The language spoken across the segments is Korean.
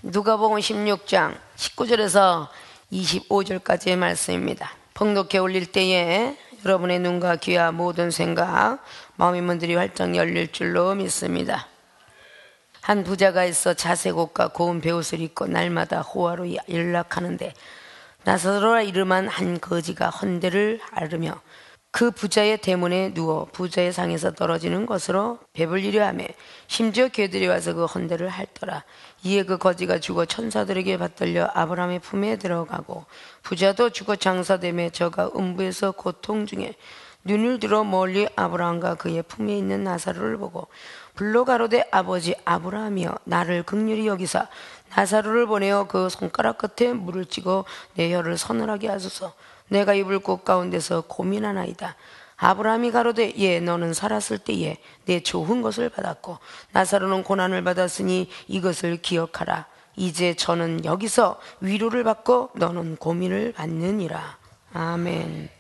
누가복음 16장 19절에서 25절까지의 말씀입니다. 봉독해 올릴 때에 여러분의 눈과 귀와 모든 생각, 마음의 문들이 활짝 열릴 줄로 믿습니다. 한 부자가 있어 자색 옷과 고운 베옷을 입고 날마다 호화로 연락하는데 나사로라 이름한 한 거지가 헌대를 앓으며 그 부자의 대문에 누워 부자의 상에서 떨어지는 것으로 배불리려 하며 심지어 개들이 와서 그 헌대를 핥더라. 이에 그 거지가 죽어 천사들에게 받들려 아브라함의 품에 들어가고 부자도 죽어 장사되며 저가 음부에서 고통 중에 눈을 들어 멀리 아브라함과 그의 품에 있는 나사로를 보고 불러 가로되 아버지 아브라함이여 나를 긍휼히 여기사 나사로를 보내어 그 손가락 끝에 물을 찌고 내 혀를 서늘하게 하소서. 내가 입을 곳 가운데서 고민하나이다. 아브라함이 가로되 예 너는 살았을 때에 내 좋은 것을 받았고 나사로는 고난을 받았으니 이것을 기억하라. 이제 저는 여기서 위로를 받고 너는 고민을 받느니라. 아멘.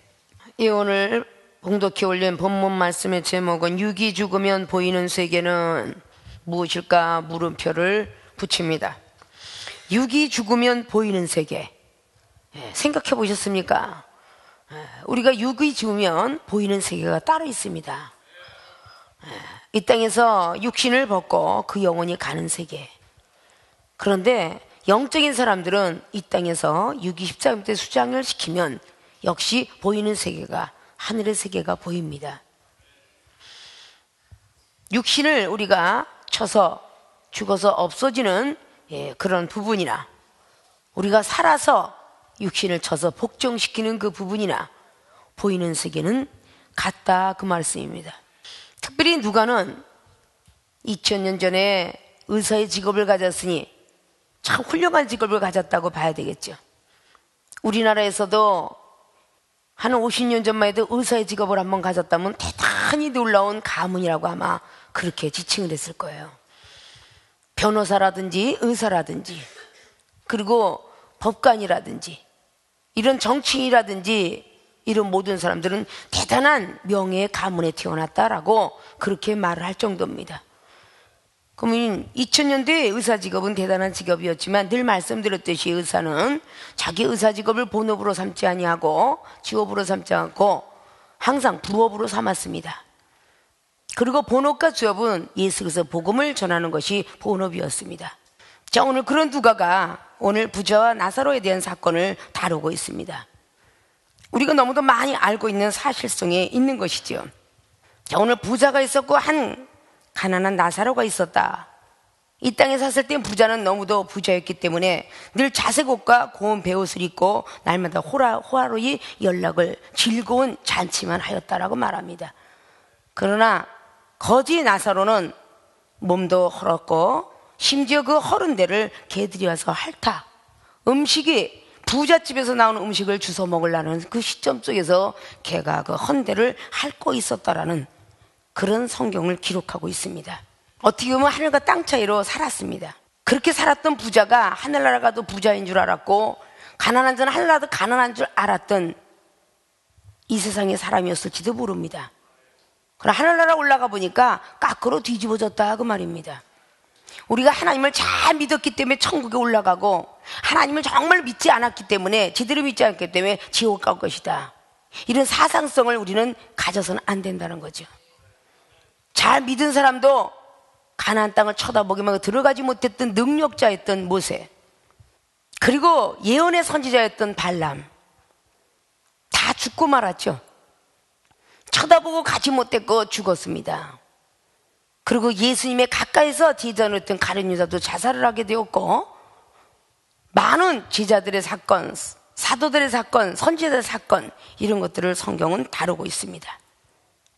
예, 오늘 봉독해 올린 본문 말씀의 제목은 육이 죽으면 보이는 세계는 무엇일까 물음표를 붙입니다. 육이 죽으면 보이는 세계, 생각해 보셨습니까? 우리가 육이 죽으면 보이는 세계가 따로 있습니다. 이 땅에서 육신을 벗고 그 영혼이 가는 세계. 그런데 영적인 사람들은 이 땅에서 육이 십자가 밑에 수장을 시키면 역시 보이는 세계가 하늘의 세계가 보입니다. 육신을 우리가 쳐서 죽어서 없어지는 그런 부분이나 우리가 살아서 육신을 쳐서 복종시키는 그 부분이나 보이는 세계는 같다 그 말씀입니다. 특별히 누가는 2000년 전에 의사의 직업을 가졌으니 참 훌륭한 직업을 가졌다고 봐야 되겠죠. 우리나라에서도 한 50년 전만 해도 의사의 직업을 한번 가졌다면 대단히 놀라운 가문이라고 아마 그렇게 지칭을 했을 거예요. 변호사라든지 의사라든지 그리고 법관이라든지 이런 정치인이라든지 이런 모든 사람들은 대단한 명예의 가문에 태어났다라고 그렇게 말을 할 정도입니다. 그러면 2000년대의 의사 직업은 대단한 직업이었지만 늘 말씀드렸듯이 의사는 자기 의사 직업을 본업으로 삼지 아니하고 직업으로 삼지 않고 항상 부업으로 삼았습니다. 그리고 본업과 주업은 예수 그리스도 복음을 전하는 것이 본업이었습니다. 자, 오늘 그런 누가가 오늘 부자와 나사로에 대한 사건을 다루고 있습니다. 우리가 너무도 많이 알고 있는 사실성에 있는 것이죠. 자, 오늘 부자가 있었고 한 가난한 나사로가 있었다. 이 땅에 샀을 때 부자는 너무도 부자였기 때문에 늘 자색 옷과 고운 베옷을 입고 날마다 호화로이 연락을 즐거운 잔치만 하였다라고 말합니다. 그러나 거지 나사로는 몸도 헐었고 심지어 그 헐은 데를 개들이 와서 핥아 음식이 부잣집에서 나오는 음식을 주워 먹으려는 그 시점 속에서 개가 그 헌데를 핥고 있었다라는 그런 성경을 기록하고 있습니다. 어떻게 보면 하늘과 땅 차이로 살았습니다. 그렇게 살았던 부자가 하늘나라 가도 부자인 줄 알았고 가난한 자는 하늘나라도 가난한 줄 알았던 이 세상의 사람이었을지도 모릅니다. 그러나 하늘나라 올라가 보니까 까꾸로 뒤집어졌다 그 말입니다. 우리가 하나님을 잘 믿었기 때문에 천국에 올라가고 하나님을 정말 믿지 않았기 때문에 제대로 믿지 않기 때문에 지옥 갈 것이다. 이런 사상성을 우리는 가져서는 안 된다는 거죠. 잘 믿은 사람도 가나안 땅을 쳐다보기만 들어가지 못했던 능력자였던 모세, 그리고 예언의 선지자였던 발람 다 죽고 말았죠. 쳐다보고 가지 못했고 죽었습니다. 그리고 예수님의 가까이서 제자였던 가룟 유다도 자살을 하게 되었고 많은 제자들의 사건, 사도들의 사건, 선지자들의 사건 이런 것들을 성경은 다루고 있습니다.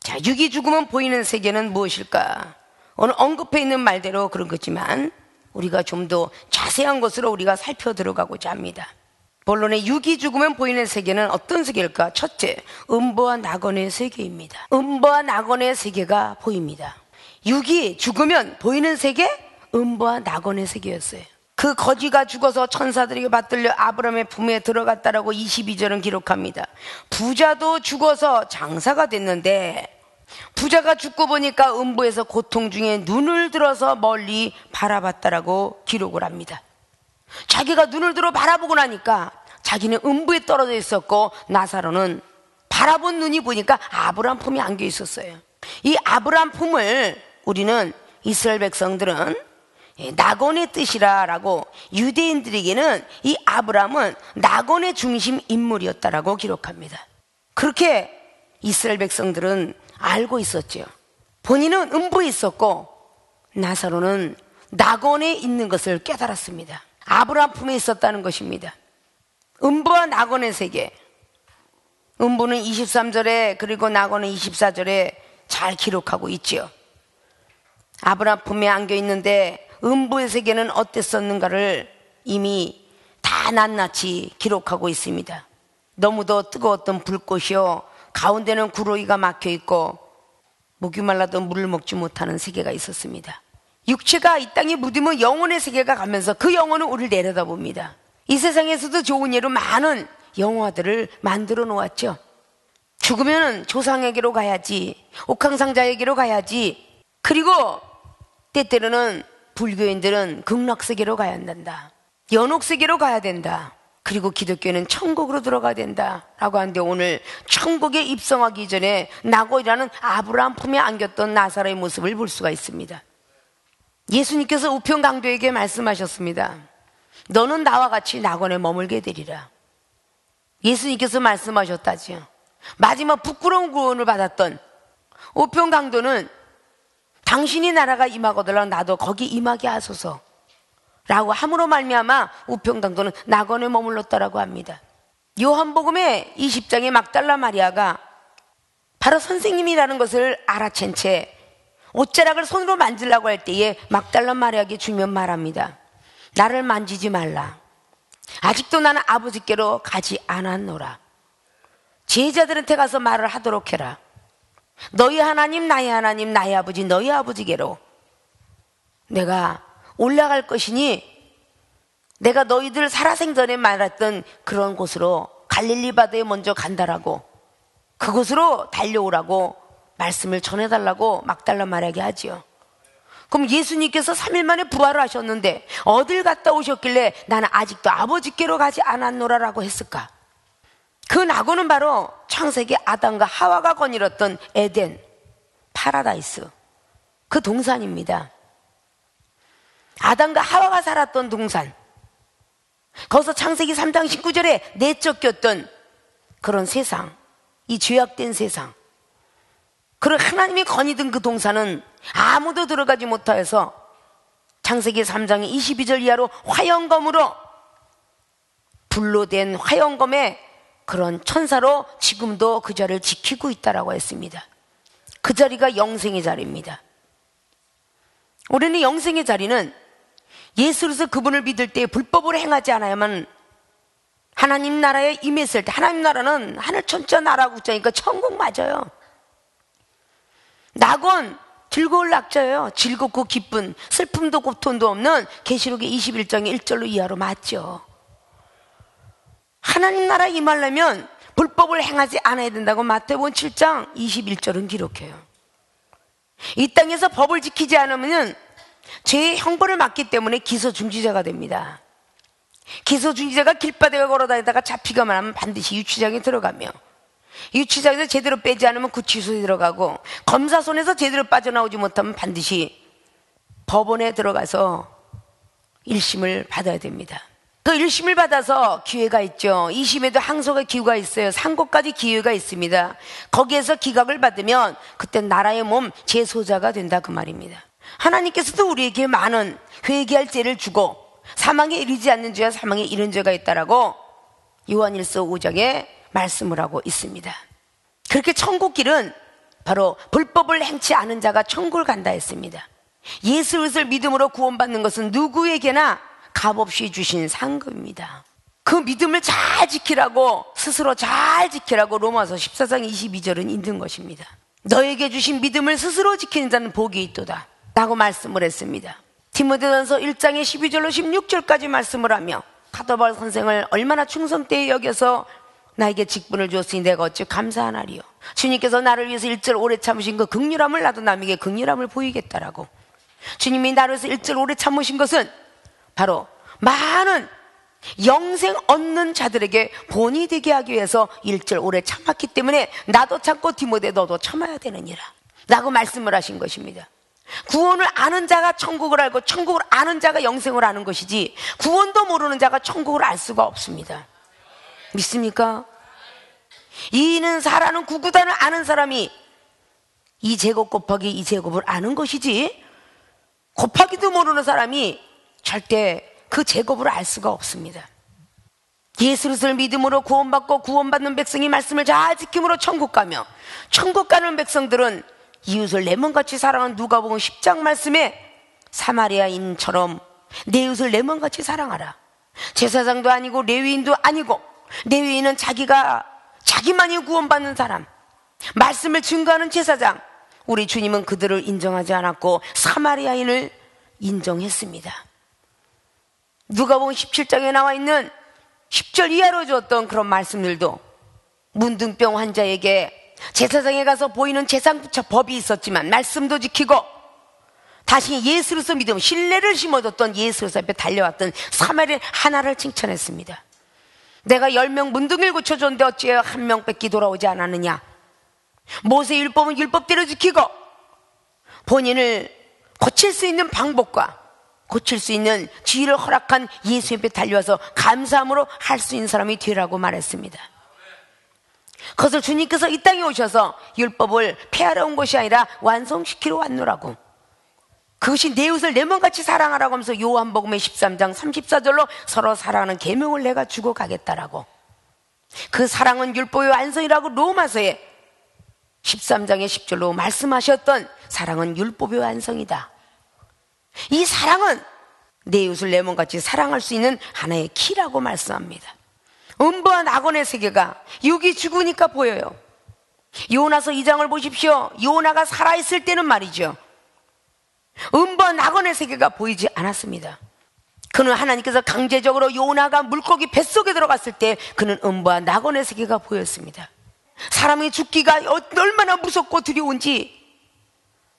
자, 육이 죽으면 보이는 세계는 무엇일까? 오늘 언급해 있는 말대로 그런 거지만 우리가 좀 더 자세한 것으로 우리가 살펴 들어가고자 합니다. 본론에 육이 죽으면 보이는 세계는 어떤 세계일까? 첫째, 음부와 낙원의 세계입니다. 음부와 낙원의 세계가 보입니다. 육이 죽으면 보이는 세계, 음부와 낙원의 세계였어요. 그 거지가 죽어서 천사들에게 받들려 아브라함의 품에 들어갔다라고 22절은 기록합니다. 부자도 죽어서 장사가 됐는데 부자가 죽고 보니까 음부에서 고통 중에 눈을 들어서 멀리 바라봤다라고 기록을 합니다. 자기가 눈을 들어 바라보고 나니까 자기는 음부에 떨어져 있었고 나사로는 바라본 눈이 보니까 아브라함 품에 안겨 있었어요. 이 아브라함 품을 우리는 이스라엘 백성들은 낙원의 뜻이라라고, 유대인들에게는 이 아브라함은 낙원의 중심 인물이었다라고 기록합니다. 그렇게 이스라엘 백성들은 알고 있었죠. 본인은 음부에 있었고 나사로는 낙원에 있는 것을 깨달았습니다. 아브라함 품에 있었다는 것입니다. 음부와 낙원의 세계, 음부는 23절에 그리고 낙원은 24절에 잘 기록하고 있지요. 아브라함 품에 안겨 있는데 음부의 세계는 어땠었는가를 이미 다 낱낱이 기록하고 있습니다. 너무도 뜨거웠던 불꽃이요, 가운데는 구로이가 막혀 있고 목이 말라도 물을 먹지 못하는 세계가 있었습니다. 육체가 이 땅에 묻으면 영혼의 세계가 가면서 그 영혼은 우리를 내려다봅니다. 이 세상에서도 좋은 예로 많은 영화들을 만들어 놓았죠. 죽으면 조상에게로 가야지, 옥황상자에게로 가야지, 그리고 때때로는 불교인들은 극락세계로 가야 한다, 연옥세계로 가야 된다, 그리고 기독교는 천국으로 들어가야 된다 라고 하는데, 오늘 천국에 입성하기 전에 낙원이라는 아브라함 품에 안겼던 나사로의 모습을 볼 수가 있습니다. 예수님께서 우편강도에게 말씀하셨습니다. 너는 나와 같이 낙원에 머물게 되리라. 예수님께서 말씀하셨다지요. 마지막 부끄러운 구원을 받았던 우편강도는 당신이 나라가 임하거들라 나도 거기 임하게 하소서 라고 함으로 말미암아 우편강도는 낙원에 머물렀다라고 합니다. 요한복음의 20장의 막달라 마리아가 바로 선생님이라는 것을 알아챈 채 옷자락을 손으로 만지려고 할 때에 막달라 마리아에게 주면 말합니다. 나를 만지지 말라. 아직도 나는 아버지께로 가지 않았노라. 제자들한테 가서 말을 하도록 해라. 너희 하나님 나의 하나님 나의 아버지 너희 아버지께로 내가 올라갈 것이니 내가 너희들 살아생전에 말했던 그런 곳으로 갈릴리 바다에 먼저 간다라고, 그곳으로 달려오라고 말씀을 전해달라고 막달라 마리아에게 하지요. 그럼 예수님께서 3일 만에 부활을 하셨는데 어딜 갔다 오셨길래 나는 아직도 아버지께로 가지 않았노라라고 했을까? 그 낙원은 바로 창세기 아담과 하와가 거닐었던 에덴, 파라다이스, 그 동산입니다. 아담과 하와가 살았던 동산, 거기서 창세기 3장 19절에 내쫓겼던 그런 세상, 이 죄악된 세상, 그런 하나님이 거니던 그 동산은 아무도 들어가지 못하여서 창세기 3장 22절 이하로 화영검으로, 불로 된 화영검의 그런 천사로 지금도 그 자리를 지키고 있다라고 했습니다. 그 자리가 영생의 자리입니다. 우리는 영생의 자리는 예수로서 그분을 믿을 때 불법으로 행하지 않아야만 하나님 나라에 임했을 때, 하나님 나라는 하늘 천자 나라 국자니까 천국 맞아요. 낙원, 즐거울 낙자예요. 즐겁고 기쁜, 슬픔도 고통도 없는 계시록의 21장의 1절로 이하로 맞죠. 하나님 나라 임하려면 불법을 행하지 않아야 된다고 마태복음 7장 21절은 기록해요. 이 땅에서 법을 지키지 않으면 죄의 형벌을 맞기 때문에 기소중지자가 됩니다. 기소중지자가 길바닥에 걸어다니다가 잡히가만 하면 반드시 유치장에 들어가며, 유치장에서 제대로 빼지 않으면 구치소에 들어가고, 검사 손에서 제대로 빠져나오지 못하면 반드시 법원에 들어가서 1심을 받아야 됩니다. 그 1심을 받아서 기회가 있죠. 2심에도 항소가 기회가 있어요. 상고까지 기회가 있습니다. 거기에서 기각을 받으면 그때 나라의 몸 재소자가 된다 그 말입니다. 하나님께서도 우리에게 많은 회개할 죄를 주고 사망에 이르지 않는 죄와 사망에 이른 죄가 있다라고 요한일서 5장에 말씀을 하고 있습니다. 그렇게 천국길은 바로 불법을 행치 않은 자가 천국을 간다 했습니다. 예수 그리스도를 믿음으로 구원받는 것은 누구에게나 값없이 주신 상급입니다. 그 믿음을 잘 지키라고, 스스로 잘 지키라고 로마서 14장 22절은 있는 것입니다. 너에게 주신 믿음을 스스로 지키는 자는 복이 있도다 라고 말씀을 했습니다. 디모데전서 1장의 12절로 16절까지 말씀을 하며 카도발 선생을 얼마나 충성되이 여겨서 나에게 직분을 주었으니 내가 어찌 감사하나리요. 주님께서 나를 위해서 1절 오래 참으신 그 긍휼함을 나도 남에게 긍휼함을 보이겠다라고. 주님이 나를 위해서 1절 오래 참으신 것은 바로 많은 영생 얻는 자들에게 본이 되게 하기 위해서 1절 오래 참았기 때문에 나도 참고 디모데 너도 참아야 되느니라 라고 말씀을 하신 것입니다. 구원을 아는 자가 천국을 알고 천국을 아는 자가 영생을 아는 것이지 구원도 모르는 자가 천국을 알 수가 없습니다. 믿습니까? 이는 4라는 구구단을 아는 사람이 2제곱 곱하기 2제곱을 아는 것이지 곱하기도 모르는 사람이 절대 그 제곱을 알 수가 없습니다. 예수를 믿음으로 구원받고 구원받는 백성이 말씀을 잘 지킴으로 천국 가며 천국 가는 백성들은 이웃을 내 몸같이 사랑하는 누가복음 10장 말씀에 사마리아인처럼 내 이웃을 내 몸같이 사랑하라. 제사장도 아니고 레위인도 아니고 레위인은 자기만이 구원받는 사람, 말씀을 증거하는 제사장. 우리 주님은 그들을 인정하지 않았고 사마리아인을 인정했습니다. 누가복음 17장에 나와 있는 10절 이하로 주었던 그런 말씀들도 문둥병 환자에게 제사장에 가서 보이는 제사부처 법이 있었지만 말씀도 지키고 다시 예수로서 믿음 신뢰를 심어줬던 예수로서 앞에 달려왔던 사마리아 하나를 칭찬했습니다. 내가 10명 문둥이를 고쳐줬는데 어찌하여 1명 뺏기 돌아오지 않았느냐. 모세 율법은 율법대로 지키고 본인을 고칠 수 있는 방법과 고칠 수 있는 지혜를 허락한 예수 옆에 달려와서 감사함으로 할 수 있는 사람이 되라고 말했습니다. 그것을 주님께서 이 땅에 오셔서 율법을 폐하러 온 것이 아니라 완성시키러 왔노라고. 그것이 내 이웃을 내 몸같이 사랑하라고 하면서 요한복음의 13장 34절로 서로 사랑하는 계명을 내가 주고 가겠다라고. 그 사랑은 율법의 완성이라고 로마서에 13장의 10절로 말씀하셨던 사랑은 율법의 완성이다. 이 사랑은 내 이웃을 내 몸같이 사랑할 수 있는 하나의 키라고 말씀합니다. 음부와 낙원의 세계가 육이 죽으니까 보여요. 요나서 2장을 보십시오. 요나가 살아있을 때는 말이죠, 음부와 낙원의 세계가 보이지 않았습니다. 그는 하나님께서 강제적으로 요나가 물고기 뱃속에 들어갔을 때 그는 음부와 낙원의 세계가 보였습니다. 사람이 죽기가 얼마나 무섭고 두려운지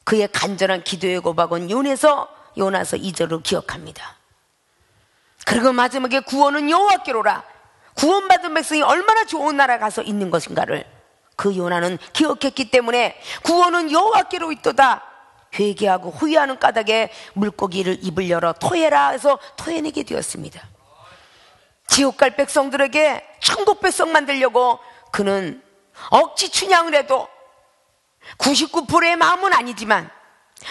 그의 간절한 기도의 고백은 요나서 2절로 기억합니다. 그리고 마지막에 구원은 여호와께로라. 구원받은 백성이 얼마나 좋은 나라에 가서 있는 것인가를 그 요나는 기억했기 때문에 구원은 여호와께로 있도다. 회개하고 후회하는 까닭에 물고기를 입을 열어 토해라 해서 토해내게 되었습니다. 지옥 갈 백성들에게 천국 백성 만들려고 그는 억지 춘향을 해도 99%의 마음은 아니지만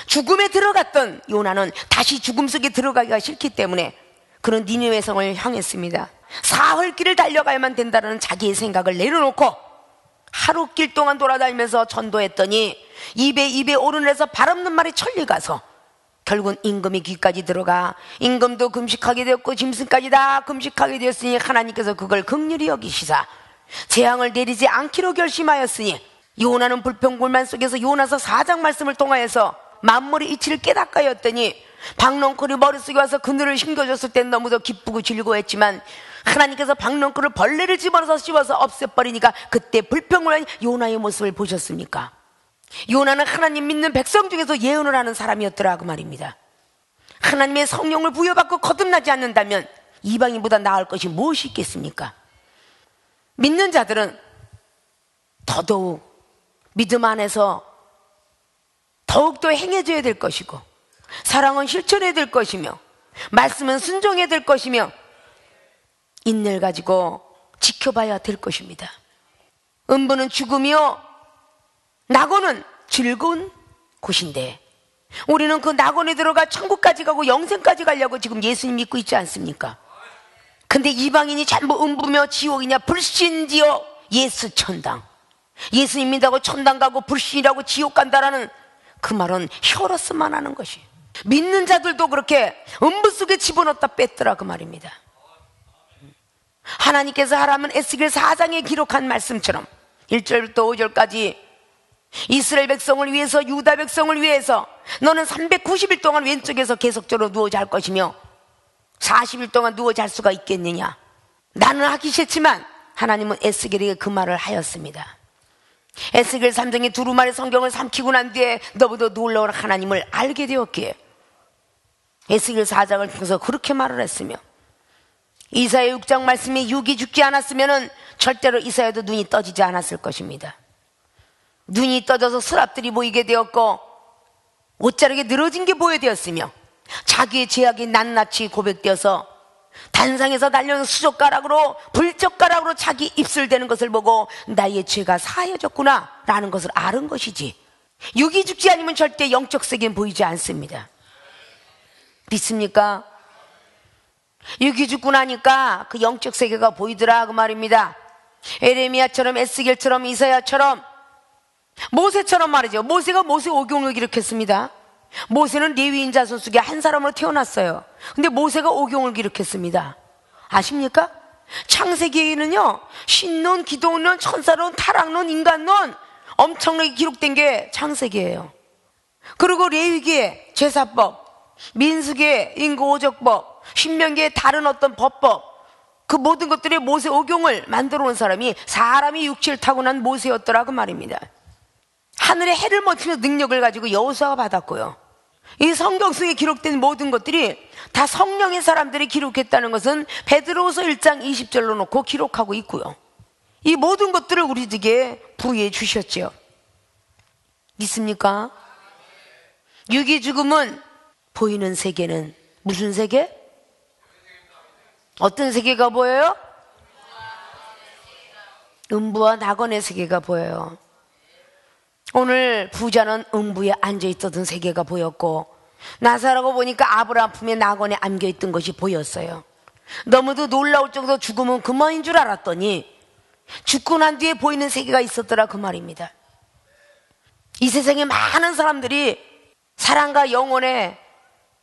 죽음에 들어갔던 요나는 다시 죽음 속에 들어가기가 싫기 때문에 그는 니느웨 성을 향했습니다. 사흘 길을 달려가야만 된다는 자기의 생각을 내려놓고 하루 길 동안 돌아다니면서 전도했더니 입에 오르내서 발 없는 말이 천리 가서 결국은 임금의 귀까지 들어가 임금도 금식하게 되었고 짐승까지 다 금식하게 되었으니 하나님께서 그걸 긍휼히 여기시사 재앙을 내리지 않기로 결심하였으니 요나는 불평불만 속에서 요나서 4장 말씀을 통하여서 만물의 이치를 깨닫게 하였더니 박넝쿨이 머릿속에 와서 그늘을 심겨줬을 땐 너무도 기쁘고 즐거워했지만 하나님께서 박넝쿨을 벌레를 집어넣어서 씹어서 없애버리니까 그때 불평불만 요나의 모습을 보셨습니까? 요나는 하나님 믿는 백성 중에서 예언을 하는 사람이었더라 그 말입니다. 하나님의 성령을 부여받고 거듭나지 않는다면 이방인보다 나을 것이 무엇이 있겠습니까? 믿는 자들은 더더욱 믿음 안에서 더욱더 행해져야 될 것이고 사랑은 실천해야 될 것이며 말씀은 순종해야 될 것이며 인내를 가지고 지켜봐야 될 것입니다. 음부는 죽음이요 낙원은 즐거운 곳인데 우리는 그 낙원에 들어가 천국까지 가고 영생까지 가려고 지금 예수님 믿고 있지 않습니까? 근데 이방인이 전부 음부며 지옥이냐 불신지요 예수 천당. 예수님 믿다고 천당 가고 불신이라고 지옥 간다라는 그 말은 혀로서만 하는 것이. 믿는 자들도 그렇게 음부 속에 집어넣었다 뺐더라 그 말입니다. 하나님께서 하라면 에스겔 4장에 기록한 말씀처럼 1절부터 5절까지 이스라엘 백성을 위해서 유다 백성을 위해서 너는 390일 동안 왼쪽에서 계속적으로 누워 잘 것이며 40일 동안 누워 잘 수가 있겠느냐. 나는 하기 싫지만 하나님은 에스겔에게 그 말을 하였습니다. 에스겔 3장의 두루마리 성경을 삼키고 난 뒤에 너보다 놀라운 하나님을 알게 되었기에 에스겔 4장을 통해서 그렇게 말을 했으며 이사야 6장 말씀에 육이 죽지 않았으면 절대로 이사야도 눈이 떠지지 않았을 것입니다. 눈이 떠져서 스랍들이 보이게 되었고 옷자락에 늘어진 게 보여 되었으며 자기의 죄악이 낱낱이 고백되어서 단상에서 달려온 수족가락으로 불젓가락으로 자기 입술 대는 것을 보고 나의 죄가 사해졌구나 라는 것을 아는 것이지, 육이 죽지 않으면 절대 영적 세계는 보이지 않습니다. 믿습니까? 육이 죽고 나니까 그 영적 세계가 보이더라 그 말입니다. 에레미야처럼 에스겔처럼 이사야처럼 모세처럼 말이죠. 모세가 모세 오경을 기록했습니다. 모세는 레위인 자손 속에 한 사람으로 태어났어요. 근데 모세가 오경을 기록했습니다. 아십니까? 창세기에는요, 신론, 기도론, 천사론, 타락론, 인간론 엄청나게 기록된 게 창세기예요. 그리고 레위기에 제사법, 민수기에 인구오적법, 신명기에 다른 어떤 법법, 그 모든 것들이 모세 오경을 만들어 온 사람이 사람이 육체를 타고난 모세였더라 그 말입니다. 하늘의 해를 멋지는 능력을 가지고 여호수아가 받았고요. 이 성경 속에 기록된 모든 것들이 다 성령의 사람들이 기록했다는 것은 베드로후서 1장 20절로 놓고 기록하고 있고요. 이 모든 것들을 우리에게 부여해 주셨죠. 믿습니까? 육이 죽음은 보이는 세계는 무슨 세계? 어떤 세계가 보여요? 음부와 낙원의 세계가 보여요. 오늘 부자는 음부에 앉아있던 세계가 보였고, 나사로가 보니까 아브라함 품에 낙원에 안겨있던 것이 보였어요. 너무도 놀라울 정도로 죽음은 그만인 줄 알았더니 죽고 난 뒤에 보이는 세계가 있었더라 그 말입니다. 이 세상에 많은 사람들이 사랑과 영혼의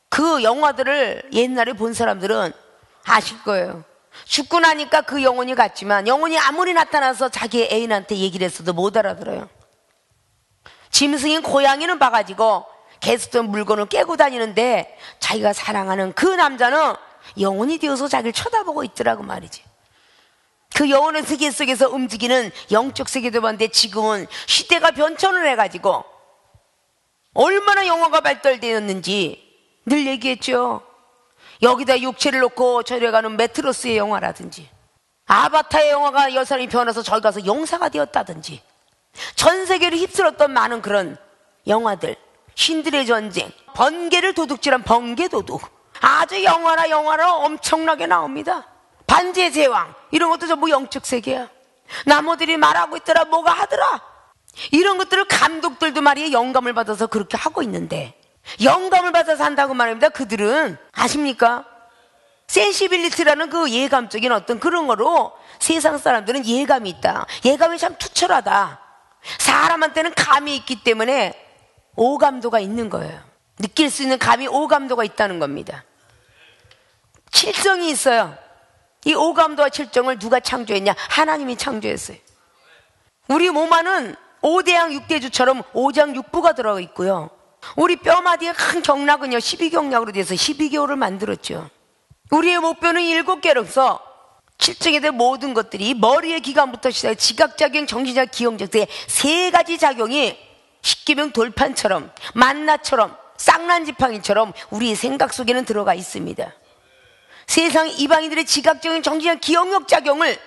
그 영화들을 옛날에 본 사람들은 아실 거예요. 죽고 나니까 그 영혼이 갔지만 영혼이 아무리 나타나서 자기의 애인한테 얘기를 했어도 못 알아들어요. 짐승인 고양이는 봐가지고 계속된 물건을 깨고 다니는데 자기가 사랑하는 그 남자는 영혼이 되어서 자기를 쳐다보고 있더라고 말이지. 그 영혼의 세계 속에서 움직이는 영적 세계도 봤는데 지금은 시대가 변천을 해가지고 얼마나 영화가 발달되었는지 늘 얘기했죠. 여기다 육체를 놓고 저리 가는 매트로스의 영화라든지 아바타의 영화가 여사람이 변해서 저기 가서 용사가 되었다든지 전 세계를 휩쓸었던 많은 그런 영화들, 신들의 전쟁, 번개를 도둑질한 번개도둑, 아주 영화라 엄청나게 나옵니다. 반지의 제왕 이런 것도 전부 영적 세계야. 나무들이 말하고 있더라, 뭐가 하더라, 이런 것들을 감독들도 말이에요 영감을 받아서 그렇게 하고 있는데, 영감을 받아서 한다고 말합니다. 그들은 아십니까? 센시빌리티라는 그 예감적인 어떤 그런 거로 세상 사람들은 예감이 있다, 예감이 참 투철하다, 사람한테는 감이 있기 때문에 오감도가 있는 거예요. 느낄 수 있는 감이 오감도가 있다는 겁니다. 칠정이 있어요. 이 오감도와 칠정을 누가 창조했냐? 하나님이 창조했어요. 우리 몸 안은 5대양 6대주처럼 5장 6부가 들어가 있고요. 우리 뼈마디에 큰 경락은요 12경락으로 돼서 12개월을 만들었죠. 우리의 목뼈는 7개로서 칠정에 대한 모든 것들이 머리의 기관부터 시작해 지각작용, 정신작, 기억작용의 세 가지 작용이 십계명 돌판처럼 만나처럼 쌍난지팡이처럼 우리의 생각 속에는 들어가 있습니다. 세상 이방인들의 지각적인 정신적 기억력 작용을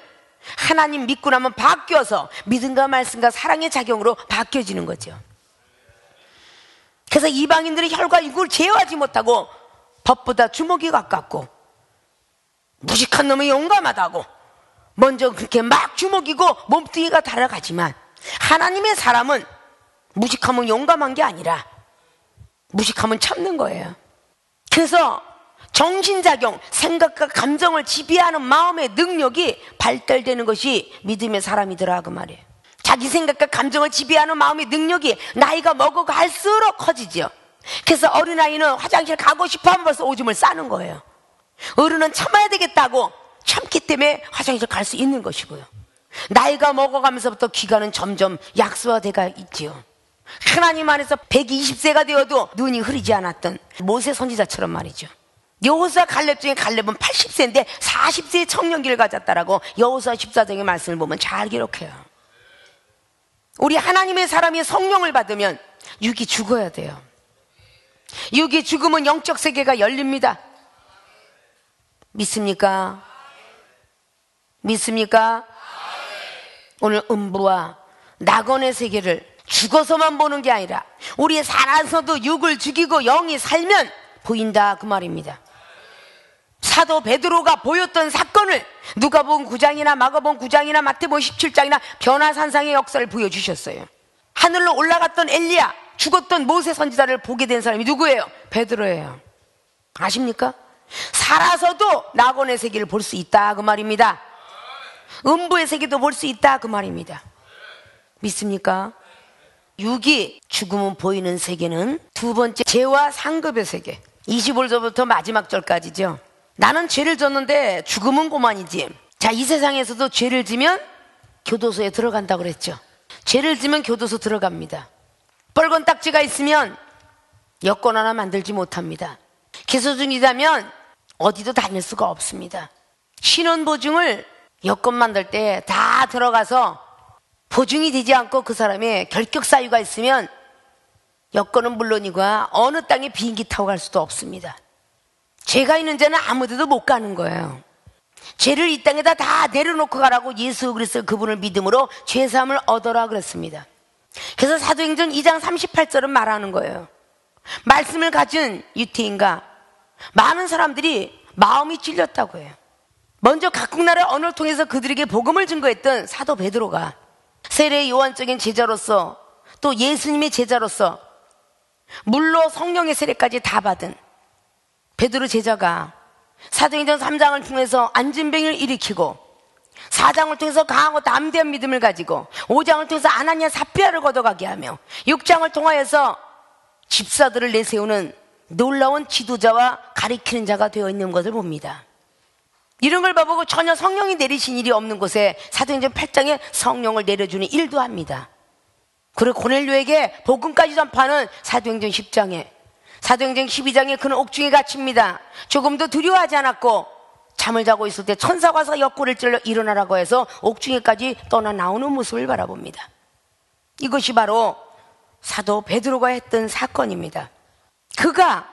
하나님 믿고 나면 바뀌어서 믿음과 말씀과 사랑의 작용으로 바뀌어지는 거죠. 그래서 이방인들의 혈과 육을 제어하지 못하고 법보다 주먹이 가깝고 무식한 놈이 용감하다고 먼저 그렇게 막 주먹이고 몸뚱이가 달아가지만, 하나님의 사람은 무식하면 용감한 게 아니라 무식하면 참는 거예요. 그래서 정신작용, 생각과 감정을 지배하는 마음의 능력이 발달되는 것이 믿음의 사람이더라 그 말이에요. 자기 생각과 감정을 지배하는 마음의 능력이 나이가 먹어갈수록 커지죠. 그래서 어린아이는 화장실 가고 싶어하면 벌써 오줌을 싸는 거예요. 어른은 참아야 되겠다고 참기 때문에 화장실 갈 수 있는 것이고요. 나이가 먹어가면서부터 기간은 점점 약소화되가 있지요. 하나님 안에서 120세가 되어도 눈이 흐리지 않았던 모세 선지자처럼 말이죠. 여호수아 갈렙 중에 갈렙은 80세인데 40세의 청년기를 가졌다라고 여호수아 14장의 말씀을 보면 잘 기록해요. 우리 하나님의 사람이 성령을 받으면 육이 죽어야 돼요. 육이 죽으면 영적 세계가 열립니다. 믿습니까? 믿습니까? 오늘 음부와 낙원의 세계를 죽어서만 보는 게 아니라 우리 살아서도 육을 죽이고 영이 살면 보인다 그 말입니다. 사도 베드로가 보였던 사건을 누가복음 9장이나 마가복음 9장이나 마태복음 17장이나 변화산상의 역사를 보여주셨어요. 하늘로 올라갔던 엘리야, 죽었던 모세 선지자를 보게 된 사람이 누구예요? 베드로예요. 아십니까? 살아서도 낙원의 세계를 볼 수 있다 그 말입니다. 음부의 세계도 볼 수 있다 그 말입니다. 믿습니까? 육이 죽음은 보이는 세계는 두 번째 죄와 상급의 세계, 25절부터 마지막 절까지죠. 나는 죄를 졌는데 죽음은 고만이지. 자, 이 세상에서도 죄를 지면 교도소에 들어간다고 그랬죠. 죄를 지면 교도소 들어갑니다. 빨간 딱지가 있으면 여권 하나 만들지 못합니다. 기소 중이라면 어디도 다닐 수가 없습니다. 신원보증을 여권 만들 때 다 들어가서 보증이 되지 않고 그 사람의 결격 사유가 있으면 여권은 물론이고 어느 땅에 비행기 타고 갈 수도 없습니다. 죄가 있는 자는 아무데도 못 가는 거예요. 죄를 이 땅에다 다 내려놓고 가라고 예수 그리스도 그분을 믿음으로 죄사함을 얻어라 그랬습니다. 그래서 사도행전 2장 38절은 말하는 거예요. 말씀을 가진 유태인과 많은 사람들이 마음이 찔렸다고 해요. 먼저 각국 나라의 언어를 통해서 그들에게 복음을 증거했던 사도 베드로가 세례 요한적인 제자로서 또 예수님의 제자로서 물로 성령의 세례까지 다 받은 베드로 제자가 사도행전 3장을 통해서 안진병을 일으키고 4장을 통해서 강하고 담대한 믿음을 가지고 5장을 통해서 아나니아 삽비아를 걷어가게 하며 6장을 통하여서 집사들을 내세우는 놀라운 지도자와 가리키는 자가 되어 있는 것을 봅니다. 이런 걸 봐보고 전혀 성령이 내리신 일이 없는 곳에 사도행전 8장에 성령을 내려주는 일도 합니다. 그리고 고넬료에게 복음까지 전파하는 사도행전 10장에, 사도행전 12장에 그는 옥중에 갇힙니다. 조금도 두려워하지 않았고 잠을 자고 있을 때 천사가 와서 옆구리를 찔러 일어나라고 해서 옥중에까지 떠나 나오는 모습을 바라봅니다. 이것이 바로 사도 베드로가 했던 사건입니다. 그가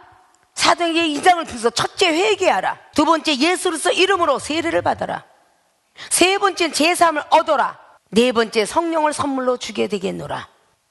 사도행전 2장을 통해서 첫째 회개하라, 두 번째 예수로서 이름으로 세례를 받아라, 세 번째는 제사함을 얻어라, 네 번째 성령을 선물로 주게 되겠노라.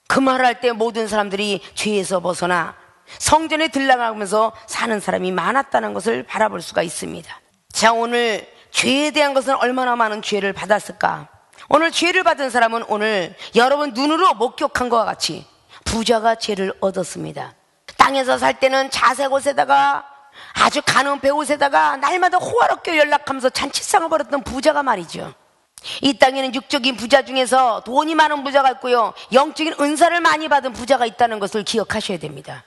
그 말할 때 모든 사람들이 죄에서 벗어나 성전에 들락하면서 사는 사람이 많았다는 것을 바라볼 수가 있습니다. 자, 오늘 죄에 대한 것은 얼마나 많은 죄를 받았을까? 오늘 죄를 받은 사람은 오늘 여러분 눈으로 목격한 것과 같이 부자가 죄를 얻었습니다. 땅에서 살 때는 자색 옷에다가 아주 가냘 옷에다가 날마다 호화롭게 연락하면서 잔치상을 벌였던 부자가 말이죠. 이 땅에는 육적인 부자 중에서 돈이 많은 부자가 있고요, 영적인 은사를 많이 받은 부자가 있다는 것을 기억하셔야 됩니다.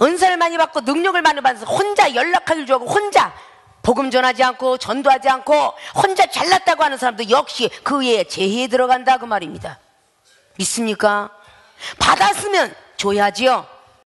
은사를 많이 받고 능력을 많이 받아서 혼자 연락하기를 좋아하고 혼자 복음 전하지 않고 전도하지 않고 혼자 잘났다고 하는 사람도 역시 그 외에 재해에 들어간다 그 말입니다. 믿습니까? 받았으면 줘야지요.